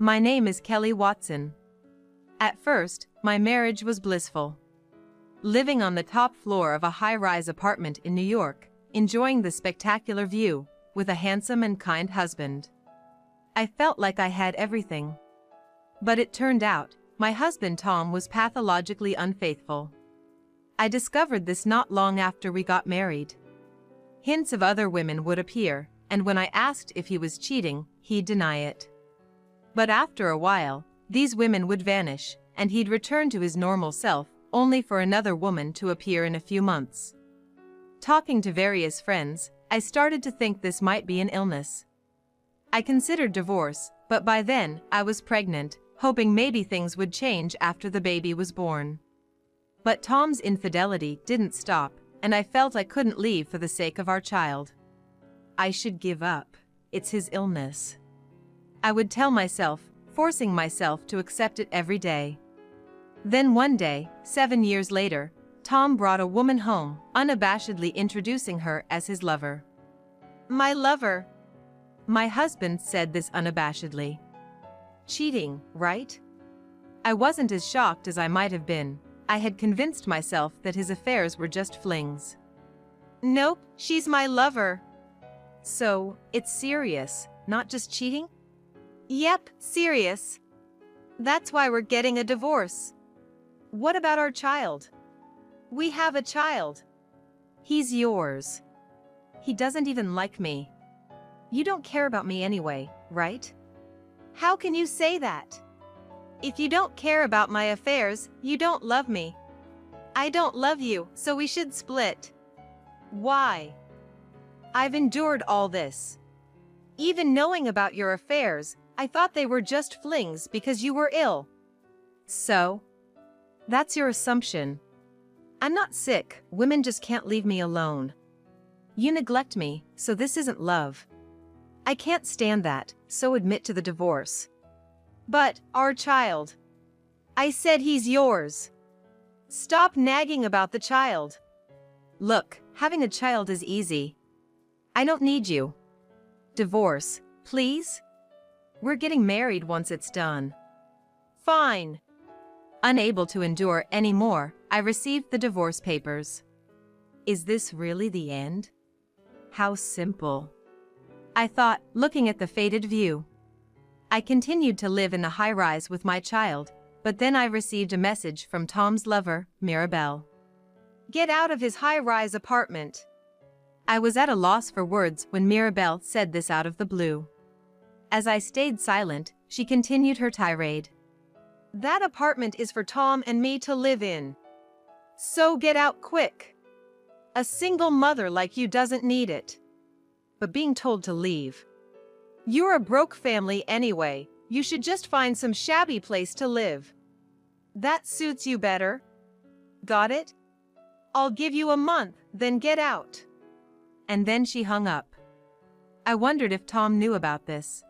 My name is Kelly Watson. At first, my marriage was blissful. Living on the top floor of a high-rise apartment in New York, enjoying the spectacular view, with a handsome and kind husband. I felt like I had everything. But it turned out, my husband Tom was pathologically unfaithful. I discovered this not long after we got married. Hints of other women would appear, and when I asked if he was cheating, he'd deny it. But after a while, these women would vanish, and he'd return to his normal self, only for another woman to appear in a few months. Talking to various friends, I started to think this might be an illness. I considered divorce, but by then, I was pregnant, hoping maybe things would change after the baby was born. But Tom's infidelity didn't stop, and I felt I couldn't leave for the sake of our child. I should give up. It's his illness. I would tell myself, forcing myself to accept it every day. Then one day, 7 years later, Tom brought a woman home, unabashedly introducing her as his lover. My lover. My husband said this unabashedly. Cheating, right? I wasn't as shocked as I might have been. I had convinced myself that his affairs were just flings. Nope, she's my lover. So, it's serious, not just cheating? Yep, serious. That's why we're getting a divorce. What about our child? We have a child. He's yours. He doesn't even like me. You don't care about me anyway, right? How can you say that? If you don't care about my affairs, you don't love me. I don't love you, so we should split. Why? I've endured all this. Even knowing about your affairs, I thought they were just flings because you were ill. So? That's your assumption. I'm not sick, women just can't leave me alone. You neglect me, so this isn't love. I can't stand that, so admit to the divorce. But, our child. I said he's yours. Stop nagging about the child. Look, having a child is easy. I don't need you. Divorce, please? We're getting married once it's done. Fine. Unable to endure any more, I received the divorce papers. Is this really the end? How simple. I thought, looking at the faded view. I continued to live in the high-rise with my child, but then I received a message from Tom's lover, Mirabelle. Get out of his high-rise apartment. I was at a loss for words when Mirabelle said this out of the blue. As I stayed silent, she continued her tirade. That apartment is for Tom and me to live in. So get out quick. A single mother like you doesn't need it. But being told to leave. You're a broke family anyway, you should just find some shabby place to live. That suits you better. Got it? I'll give you a month, then get out. And then she hung up. I wondered if Tom knew about this.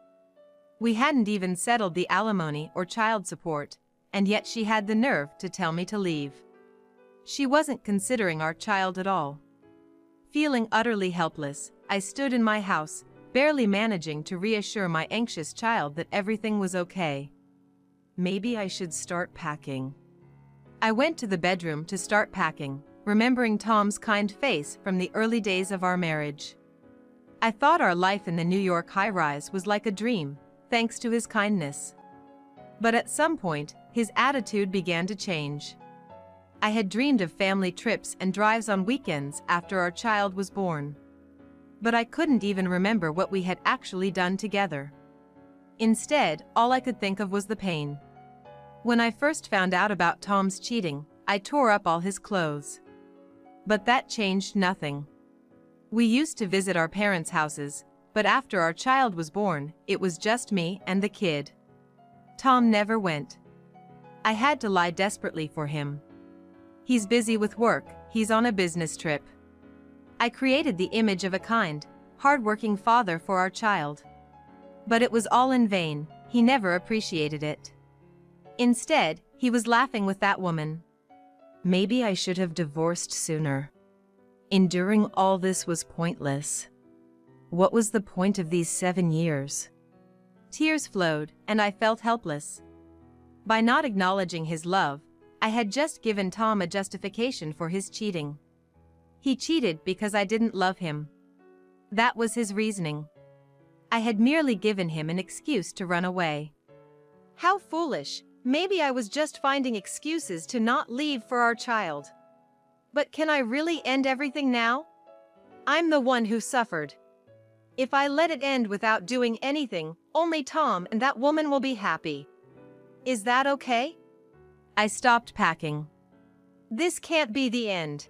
We hadn't even settled the alimony or child support, and yet she had the nerve to tell me to leave. She wasn't considering our child at all. Feeling utterly helpless, I stood in my house, barely managing to reassure my anxious child that everything was okay. Maybe I should start packing. I went to the bedroom to start packing, remembering Tom's kind face from the early days of our marriage. I thought our life in the New York high-rise was like a dream, thanks to his kindness. But at some point, his attitude began to change. I had dreamed of family trips and drives on weekends after our child was born. But I couldn't even remember what we had actually done together. Instead, all I could think of was the pain. When I first found out about Tom's cheating, I tore up all his clothes. But that changed nothing. We used to visit our parents' houses, but after our child was born, it was just me and the kid. Tom never went. I had to lie desperately for him. He's busy with work, he's on a business trip. I created the image of a kind, hard-working father for our child. But it was all in vain, he never appreciated it. Instead, he was laughing with that woman. Maybe I should have divorced sooner. Enduring all this was pointless. What was the point of these 7 years? Tears flowed, and I felt helpless. By not acknowledging his love, I had just given Tom a justification for his cheating. He cheated because I didn't love him. That was his reasoning. I had merely given him an excuse to run away. How foolish! Maybe I was just finding excuses to not leave for our child. But can I really end everything now? I'm the one who suffered. If I let it end without doing anything, only Tom and that woman will be happy. Is that okay? I stopped packing. This can't be the end.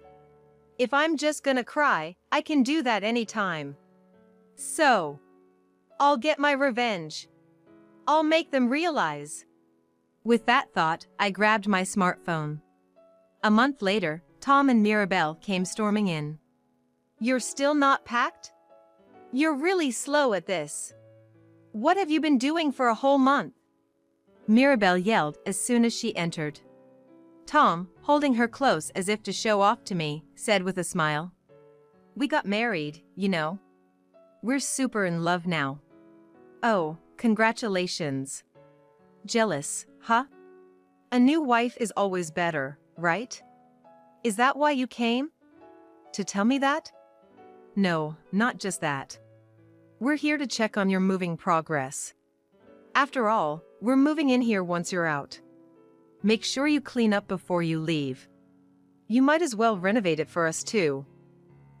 If I'm just gonna cry, I can do that anytime. So, I'll get my revenge. I'll make them realize. With that thought, I grabbed my smartphone. A month later, Tom and Mirabelle came storming in. You're still not packed? You're really slow at this. What have you been doing for a whole month? Mirabelle yelled as soon as she entered. Tom, holding her close as if to show off to me, said with a smile. We got married, you know. We're super in love now. Oh, congratulations. Jealous, huh? A new wife is always better, right? Is that why you came? To tell me that? No, not just that. We're here to check on your moving progress. After all, we're moving in here once you're out. Make sure you clean up before you leave. You might as well renovate it for us too.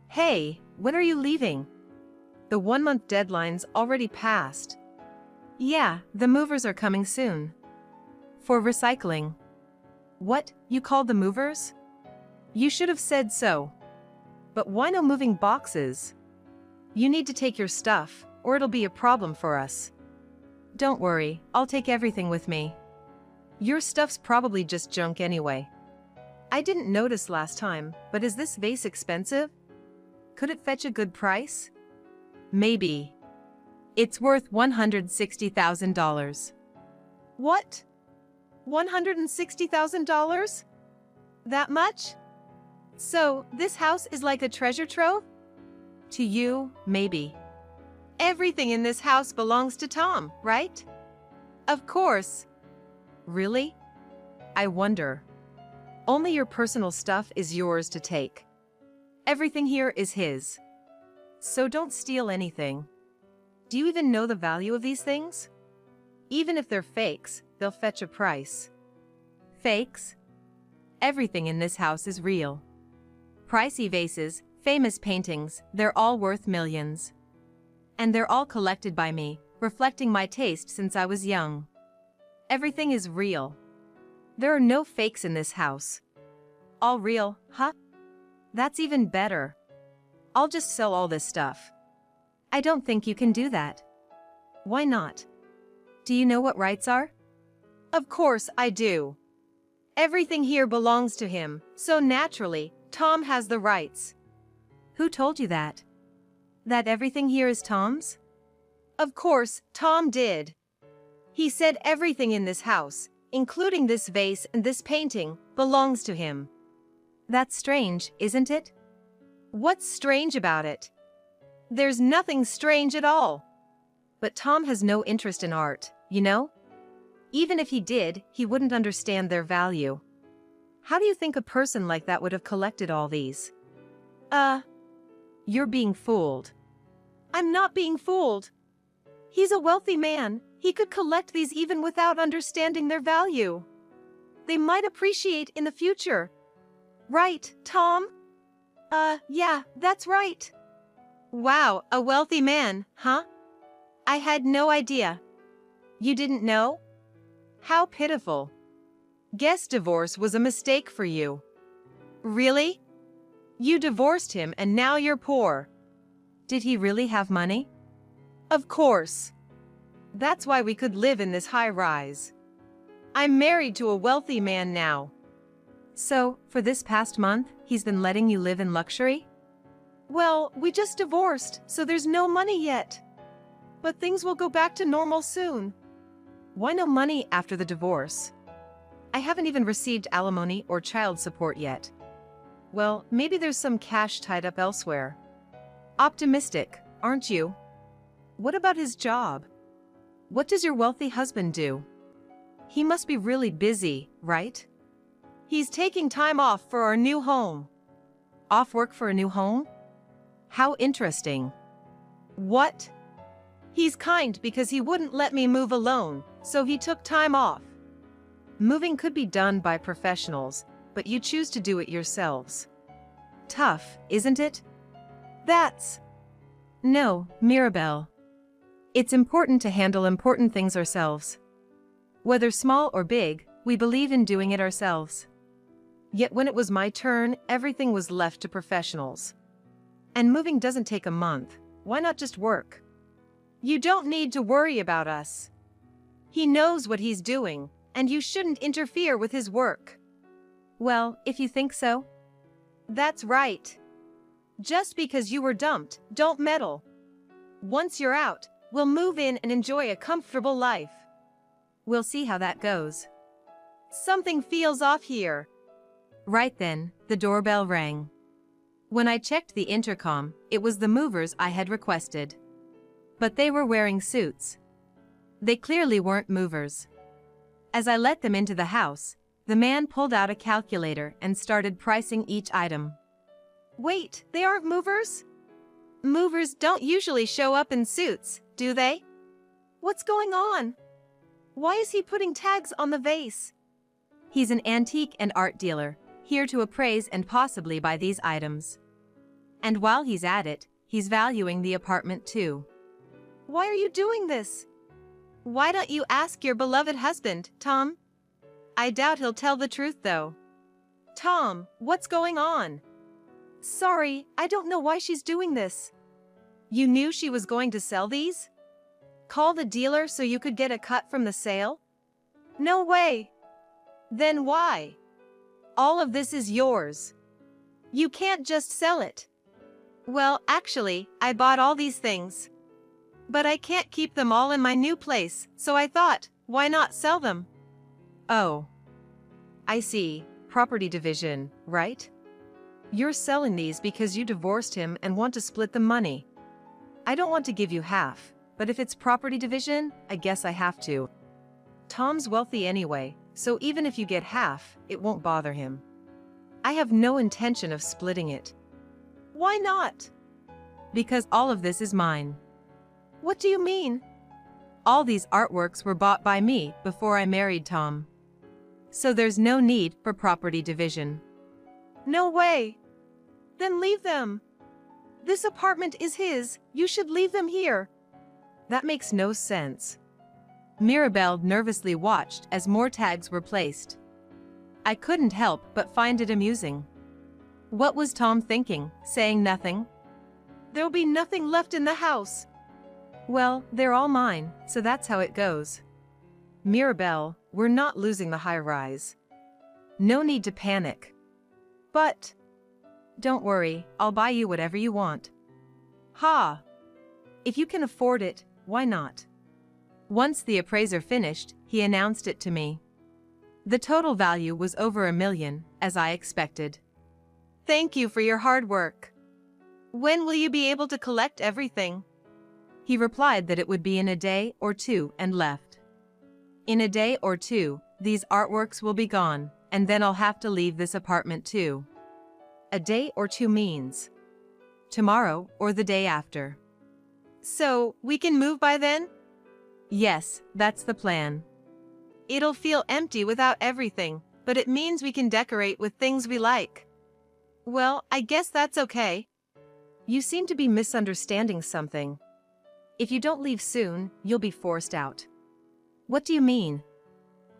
Hey, when are you leaving? The 1-month deadline's already passed. Yeah, the movers are coming soon. For recycling. What, you called the movers? You should have said so. But why no moving boxes? You need to take your stuff, or it'll be a problem for us. Don't worry, I'll take everything with me. Your stuff's probably just junk anyway. I didn't notice last time, but is this vase expensive? Could it fetch a good price? Maybe. It's worth $160,000. What? $160,000? That much? So, this house is like a treasure trove? To you, maybe. Everything in this house belongs to Tom, right? Of course. Really? I wonder. Only your personal stuff is yours to take. Everything here is his. So don't steal anything. Do you even know the value of these things? Even if they're fakes, they'll fetch a price. Fakes? Everything in this house is real. Pricey vases, famous paintings, they're all worth millions. And they're all collected by me, reflecting my taste since I was young. Everything is real. There are no fakes in this house. All real, huh? That's even better. I'll just sell all this stuff. I don't think you can do that. Why not? Do you know what rights are? Of course I do. Everything here belongs to him, so naturally, Tom has the rights. Who told you that? That everything here is Tom's? Of course, Tom did. He said everything in this house, including this vase and this painting, belongs to him. That's strange, isn't it? What's strange about it? There's nothing strange at all. But Tom has no interest in art, you know? Even if he did, he wouldn't understand their value. How do you think a person like that would have collected all these? You're being fooled. I'm not being fooled. He's a wealthy man. He could collect these even without understanding their value. They might appreciate in the future. Right, Tom? Yeah, that's right. Wow, a wealthy man, huh? I had no idea. You didn't know? How pitiful. Guess divorce was a mistake for you. Really? You divorced him and now you're poor. Did he really have money? Of course. That's why we could live in this high-rise. I'm married to a wealthy man now. So, for this past month, he's been letting you live in luxury? Well, we just divorced, so there's no money yet. But things will go back to normal soon. Why no money after the divorce? I haven't even received alimony or child support yet. Well, maybe there's some cash tied up elsewhere. Optimistic, aren't you? What about his job? What does your wealthy husband do? He must be really busy, right? He's taking time off for our new home. Off work for a new home? How interesting. What? He's kind because he wouldn't let me move alone, so he took time off. Moving could be done by professionals, but you choose to do it yourselves. Tough, isn't it? No, Mirabelle. It's important to handle important things ourselves. Whether small or big, we believe in doing it ourselves. Yet when it was my turn, everything was left to professionals. And moving doesn't take a month. Why not just work? You don't need to worry about us. He knows what he's doing, and you shouldn't interfere with his work. Well, if you think so. That's right. Just because you were dumped, don't meddle. Once you're out, we'll move in and enjoy a comfortable life. We'll see how that goes. Something feels off here. Right then, the doorbell rang. When I checked the intercom, it was the movers I had requested. But they were wearing suits. They clearly weren't movers. As I let them into the house, the man pulled out a calculator and started pricing each item. Wait, they aren't movers? Movers don't usually show up in suits, do they? What's going on? Why is he putting tags on the vase? He's an antique and art dealer, here to appraise and possibly buy these items. And while he's at it, he's valuing the apartment too. Why are you doing this? Why don't you ask your beloved husband, Tom? I doubt he'll tell the truth though. Tom, what's going on? Sorry, I don't know why she's doing this. You knew she was going to sell these? Call the dealer so you could get a cut from the sale? No way. Then why? All of this is yours. You can't just sell it. Well, actually, I bought all these things. But I can't keep them all in my new place, so I thought, why not sell them? Oh. I see. Property division, right? You're selling these because you divorced him and want to split the money. I don't want to give you half, but if it's property division, I guess I have to. Tom's wealthy anyway, so even if you get half, it won't bother him. I have no intention of splitting it. Why not? Because all of this is mine. What do you mean? All these artworks were bought by me before I married Tom. So there's no need for property division. No way. Then leave them. This apartment is his, you should leave them here. That makes no sense. Mirabelle nervously watched as more tags were placed. I couldn't help but find it amusing. What was Tom thinking, saying nothing? There'll be nothing left in the house. Well, they're all mine, so that's how it goes. Mirabelle, we're not losing the high-rise. No need to panic. But... Don't worry, I'll buy you whatever you want. Ha! If you can afford it, why not? Once the appraiser finished, he announced it to me. The total value was over $1 million, as I expected. Thank you for your hard work. When will you be able to collect everything? He replied that it would be in a day or two and left. In a day or two, these artworks will be gone, and then I'll have to leave this apartment too. A day or two means tomorrow or the day after. So, we can move by then? Yes, that's the plan. It'll feel empty without everything, but it means we can decorate with things we like. Well, I guess that's okay. You seem to be misunderstanding something. If you don't leave soon, you'll be forced out. What do you mean?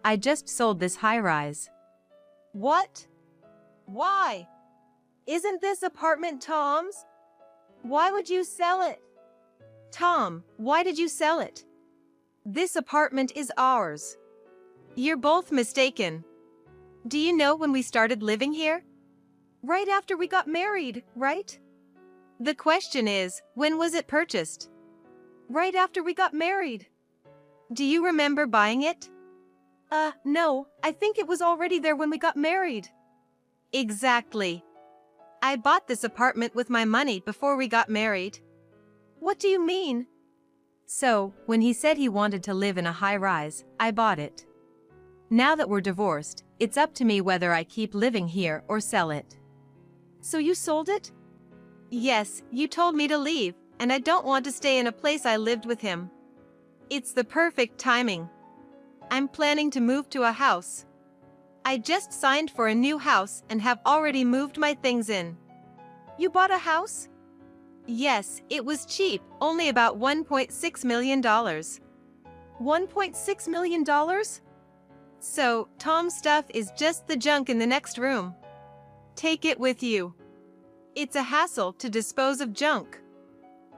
I just sold this high-rise. What? Why? Isn't this apartment Tom's? Why would you sell it? Tom, why did you sell it? This apartment is ours. You're both mistaken. Do you know when we started living here? Right after we got married, right? The question is, when was it purchased? Right after we got married. Do you remember buying it? No, I think it was already there when we got married. Exactly. I bought this apartment with my money before we got married. What do you mean? So, when he said he wanted to live in a high-rise, I bought it. Now that we're divorced, it's up to me whether I keep living here or sell it. So you sold it? Yes, you told me to leave, and I don't want to stay in a place I lived with him. It's the perfect timing. I'm planning to move to a house. I just signed for a new house and have already moved my things in. You bought a house? Yes, it was cheap, only about $1.6 million. $1.6 million? So, Tom's stuff is just the junk in the next room. Take it with you. It's a hassle to dispose of junk.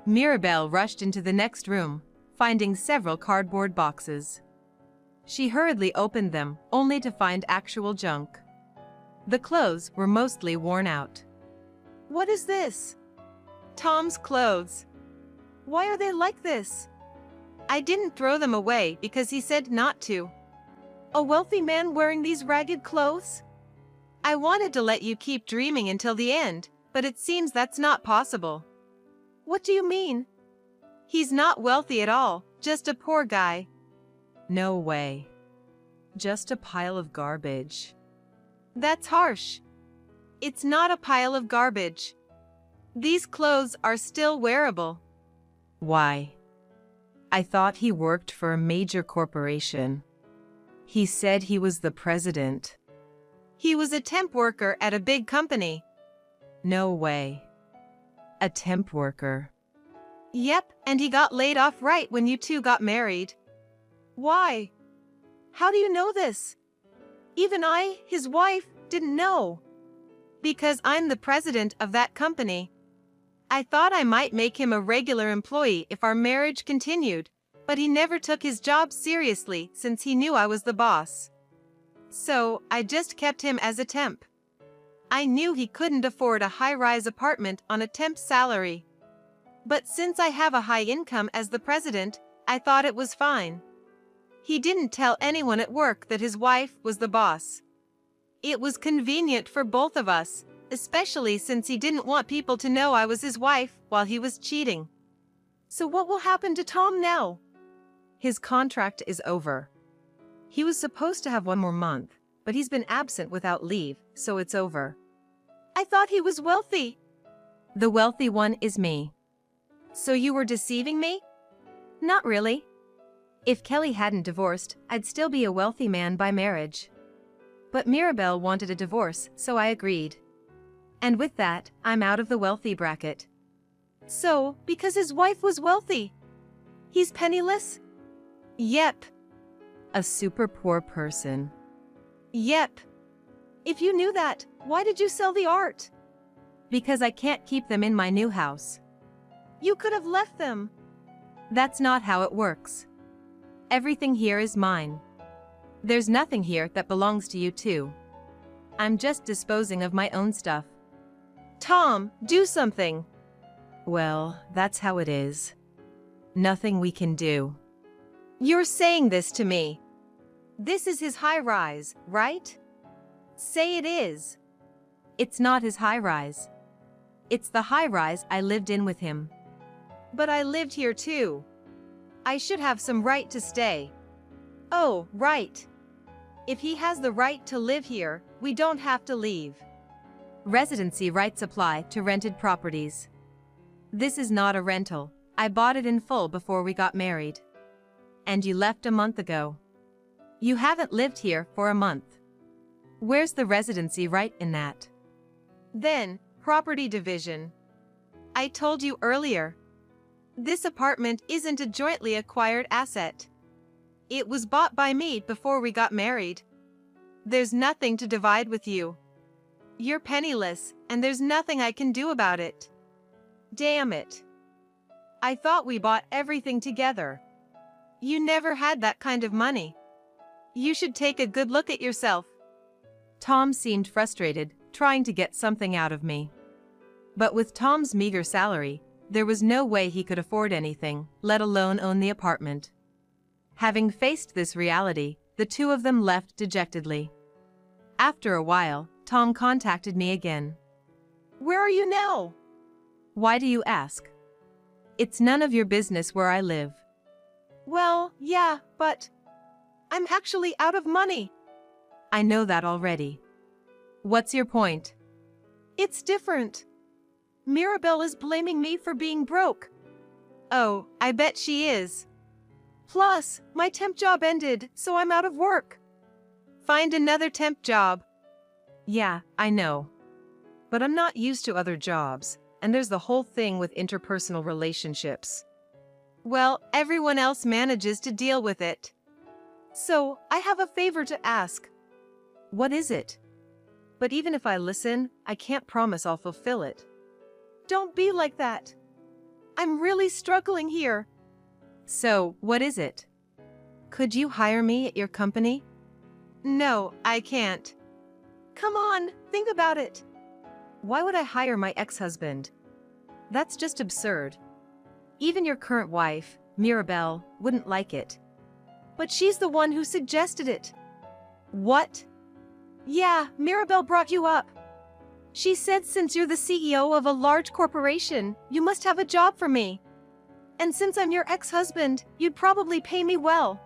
Mirabelle rushed into the next room, finding several cardboard boxes. She hurriedly opened them, only to find actual junk. The clothes were mostly worn out. What is this? Tom's clothes. Why are they like this? I didn't throw them away because he said not to. A wealthy man wearing these ragged clothes? I wanted to let you keep dreaming until the end, but it seems that's not possible. What do you mean? He's not wealthy at all, just a poor guy. No way. Just a pile of garbage. That's harsh. It's not a pile of garbage. These clothes are still wearable. Why? I thought he worked for a major corporation. He said he was the president. He was a temp worker at a big company. No way. A temp worker. Yep, and he got laid off right when you two got married. Why? How do you know this? Even I, his wife, didn't know. Because I'm the president of that company. I thought I might make him a regular employee if our marriage continued, but he never took his job seriously since he knew I was the boss. So, I just kept him as a temp. I knew he couldn't afford a high-rise apartment on a temp salary. But since I have a high income as the president, I thought it was fine. He didn't tell anyone at work that his wife was the boss. It was convenient for both of us, especially since he didn't want people to know I was his wife while he was cheating. So what will happen to Tom now? His contract is over. He was supposed to have one more month, but he's been absent without leave, so it's over. I thought he was wealthy. The wealthy one is me. So you were deceiving me? Not really. If Kelly hadn't divorced, I'd still be a wealthy man by marriage. But Mirabelle wanted a divorce, so I agreed. And with that, I'm out of the wealthy bracket. So, because his wife was wealthy, he's penniless? Yep. A super poor person. Yep. If you knew that, why did you sell the art? Because I can't keep them in my new house. You could have left them. That's not how it works. Everything here is mine. There's nothing here that belongs to you too. I'm just disposing of my own stuff. Tom, do something. Well, that's how it is. Nothing we can do. You're saying this to me. This is his high-rise, right? Say it is. It's not his high-rise. It's the high-rise I lived in with him. But I lived here too. I should have some right to stay. Oh, right. If he has the right to live here, we don't have to leave. Residency rights apply to rented properties. This is not a rental. I bought it in full before we got married. And you left a month ago. You haven't lived here for a month. Where's the residency right in that? Then, property division. I told you earlier. This apartment isn't a jointly acquired asset. It was bought by me before we got married. There's nothing to divide with you. You're penniless, and there's nothing I can do about it. Damn it. I thought we bought everything together. You never had that kind of money. You should take a good look at yourself. Tom seemed frustrated, trying to get something out of me. But with Tom's meager salary, there was no way he could afford anything, let alone own the apartment. Having faced this reality, the two of them left dejectedly. After a while, Tom contacted me again. Where are you now? Why do you ask? It's none of your business where I live. Well, yeah, but I'm actually out of money. I know that already. What's your point? It's different. Mirabelle is blaming me for being broke. Oh, I bet she is. Plus, my temp job ended, so I'm out of work. Find another temp job. Yeah, I know. But I'm not used to other jobs, and there's the whole thing with interpersonal relationships. Well, everyone else manages to deal with it. So, I have a favor to ask. What is it? But even if I listen, I can't promise I'll fulfill it. Don't be like that. I'm really struggling here. So, what is it? Could you hire me at your company? No, I can't. Come on, think about it. Why would I hire my ex-husband? That's just absurd. Even your current wife, Mirabelle, wouldn't like it. But she's the one who suggested it. What? Yeah, Mirabelle brought you up. She said since you're the CEO of a large corporation, you must have a job for me. And since I'm your ex-husband, you'd probably pay me well.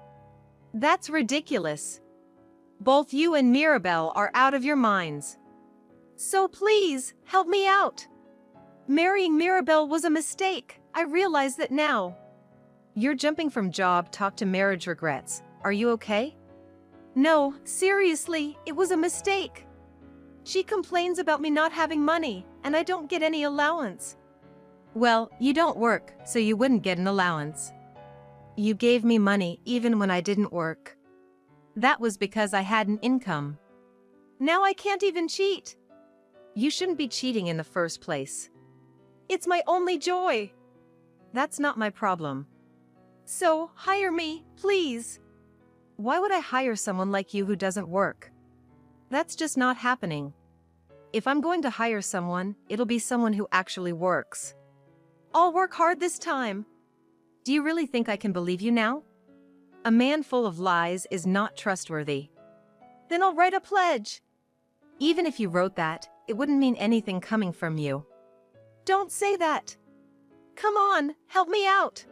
That's ridiculous. Both you and Mirabelle are out of your minds. So please, help me out. Marrying Mirabelle was a mistake. I realize that now. You're jumping from job talk to marriage regrets. Are you okay? No, seriously, it was a mistake. She complains about me not having money, and I don't get any allowance. Well, you don't work, so you wouldn't get an allowance. You gave me money even when I didn't work. That was because I had an income. Now I can't even cheat. You shouldn't be cheating in the first place. It's my only joy. That's not my problem. So, hire me, please. Why would I hire someone like you who doesn't work? That's just not happening. If I'm going to hire someone, it'll be someone who actually works. I'll work hard this time. Do you really think I can believe you now? A man full of lies is not trustworthy. Then I'll write a pledge. Even if you wrote that, it wouldn't mean anything coming from you. Don't say that. Come on, help me out.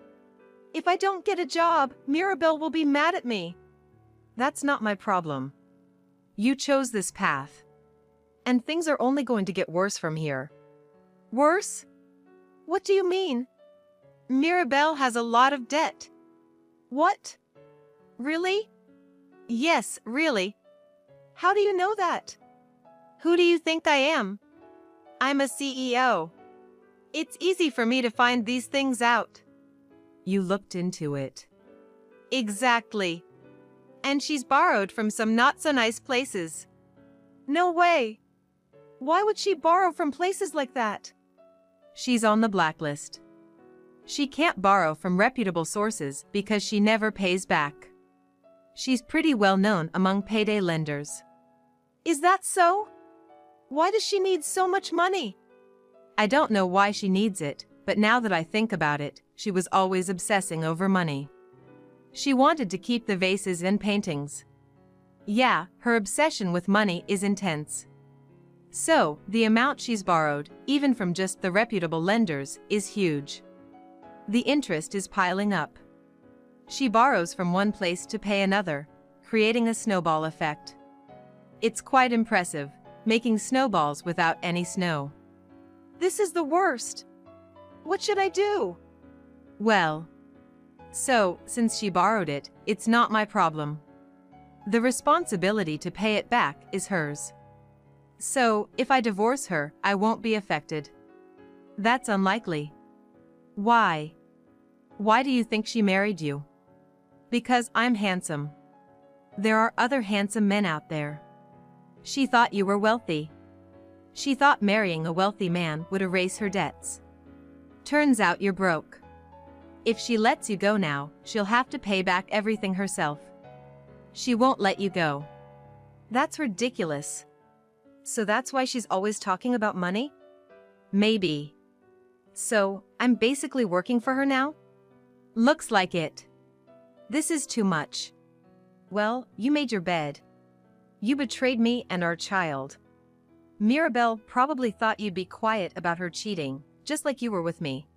If I don't get a job, Mirabelle will be mad at me. That's not my problem. You chose this path. And things are only going to get worse from here. Worse? What do you mean? Mirabelle has a lot of debt. What? Really? Yes, really. How do you know that? Who do you think I am? I'm a CEO. It's easy for me to find these things out. You looked into it. Exactly. And she's borrowed from some not-so-nice places. No way. Why would she borrow from places like that? She's on the blacklist. She can't borrow from reputable sources because she never pays back. She's pretty well known among payday lenders. Is that so? Why does she need so much money? I don't know why she needs it, but now that I think about it, she was always obsessing over money. She wanted to keep the vases and paintings. Yeah, her obsession with money is intense. So, the amount she's borrowed, even from just the reputable lenders, is huge. The interest is piling up. She borrows from one place to pay another, creating a snowball effect. It's quite impressive, making snowballs without any snow. This is the worst. What should I do? Well, so, since she borrowed it, it's not my problem. The responsibility to pay it back is hers. So, if I divorce her, I won't be affected. That's unlikely. Why? Why do you think she married you? Because I'm handsome. There are other handsome men out there. She thought you were wealthy. She thought marrying a wealthy man would erase her debts. Turns out you're broke. If she lets you go now, she'll have to pay back everything herself. She won't let you go. That's ridiculous. So that's why she's always talking about money? Maybe. So, I'm basically working for her now? Looks like it. This is too much. Well, you made your bed. You betrayed me and our child. Mirabelle probably thought you'd be quiet about her cheating, just like you were with me.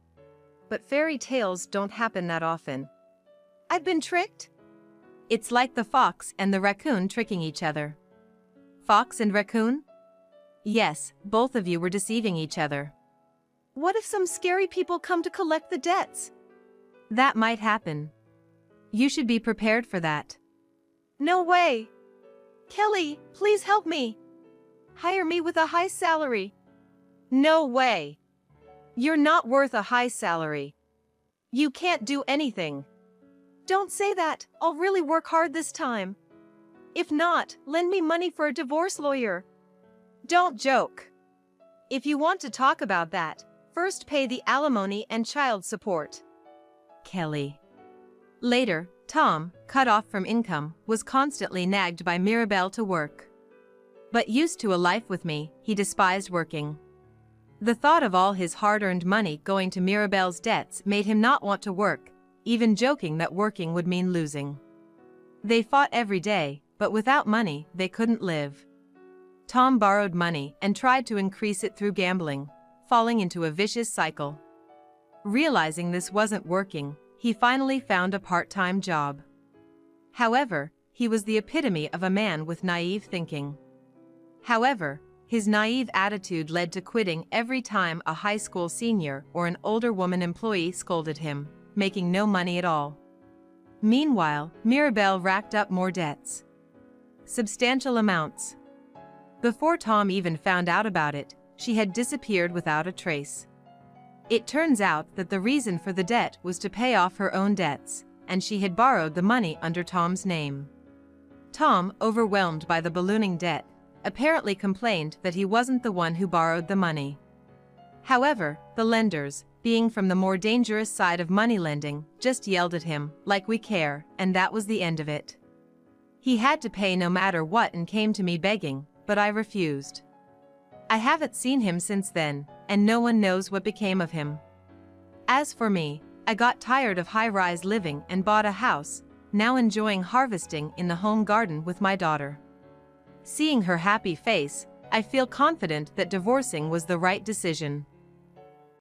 But fairy tales don't happen that often. I've been tricked? It's like the fox and the raccoon tricking each other. Fox and raccoon? Yes, both of you were deceiving each other. What if some scary people come to collect the debts? That might happen. You should be prepared for that. No way. Kelly, please help me. Hire me with a high salary. No way. You're not worth a high salary. You can't do anything. Don't say that. I'll really work hard this time. If not, lend me money for a divorce lawyer. Don't joke. If you want to talk about that, first pay the alimony and child support. Kelly. Later, Tom, cut off from income, was constantly nagged by Mirabelle to work. But used to a life with me, he despised working. The thought of all his hard-earned money going to Mirabelle's debts made him not want to work, even joking that working would mean losing. They fought every day, but without money, they couldn't live. Tom borrowed money and tried to increase it through gambling, falling into a vicious cycle. Realizing this wasn't working, he finally found a part-time job. However, he was the epitome of a man with naive thinking. However, his naive attitude led to quitting every time a high school senior or an older woman employee scolded him, making no money at all. Meanwhile, Mirabelle racked up more debts. Substantial amounts. Before Tom even found out about it, she had disappeared without a trace. It turns out that the reason for the debt was to pay off her own debts, and she had borrowed the money under Tom's name. Tom, overwhelmed by the ballooning debt, apparently complained that he wasn't the one who borrowed the money. However, the lenders, being from the more dangerous side of money lending, just yelled at him, like we care, and that was the end of it. He had to pay no matter what and came to me begging, but I refused. I haven't seen him since then, and no one knows what became of him. As for me, I got tired of high-rise living and bought a house, now enjoying harvesting in the home garden with my daughter. Seeing her happy face, I feel confident that divorcing was the right decision.